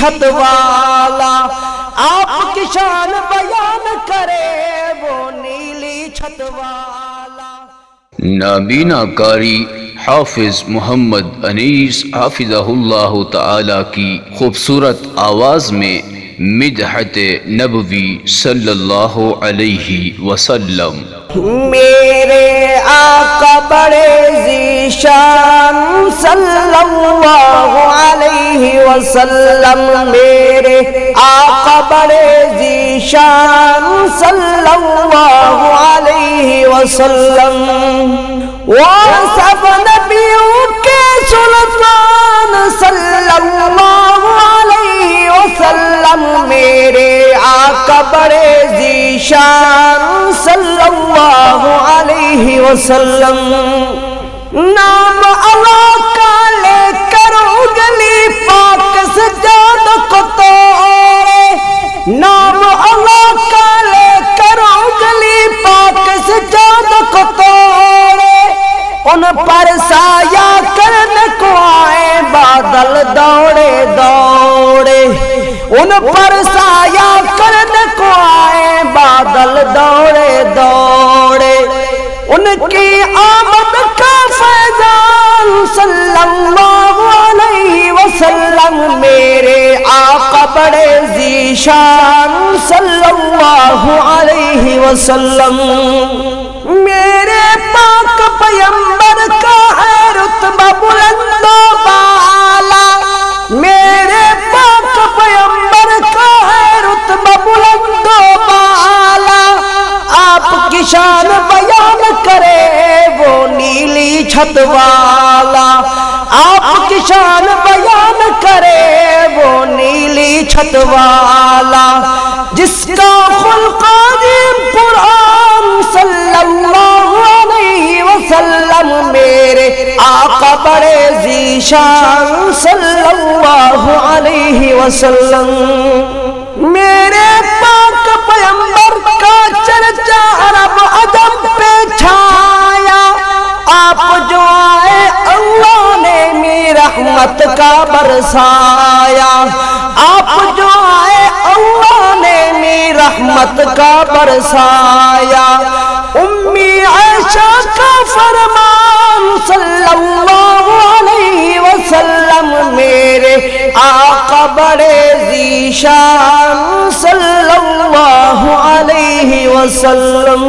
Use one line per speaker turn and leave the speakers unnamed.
چھت والا، آپ کی شان بیان کرے وہ نیلی چھت والا۔
نابینا قاری حافظ محمد انیس حافظہ اللہ تعالی کی خوبصورت آواز میں مدحت نبوی صلی اللہ علیہ وسلم۔
میرے آقا بڑے ذیشان صلی اللہ علیہ وسلم، میرے آقا بڑے ذیشان صلی اللہ علیہ وسلم، وہ سب نبیوں کے سلطان صلی اللہ علیہ وسلم، میرے آقا بڑے ذیشان صلی اللہ علیہ وسلم۔ نام اللہ کا لے کر اگلی پاک سجاد کو توڑے، نام اللہ کا لے کر اگلی پاک سجاد کو توڑے، ان پر سایہ کرنے کو آئے بادل دوڑے دوڑے، ان پر سایہ کرنے کو آئے بادل دوڑے دوڑے، ان کی آمد کا فیضان صلی اللہ علیہ وسلم، میرے آقا بڑے ذیشان صلی اللہ علیہ وسلم، میرے پاک پیغمبر کا ہے رتبہ بلند و بالا، میرے پاک پیغمبر کا ہے رتبہ بلند و بالا، آپ کی شان بیان کرے وہ نیلی چھت والا، آپ کی شان بیان کرے وہ نیلی چھت والا، جس کا خلق عظیم قرآن صلی اللہ علیہ وسلم، میرے آقا بڑے ذیشان صلی اللہ علیہ وسلم، میرے پاک پیغمبر کا چرچا عرب عجم پہ چھایا، آپ جو آئے اللہ نے میری رحمت کا برسایا، آپ جو آئے اللہ نے میری رحمت کا برسایا، امی عائشہ کا فرمان صلی اللہ علیہ وسلم، میرے آقا بڑے ذیشان صلی اللہ علیہ وسلم۔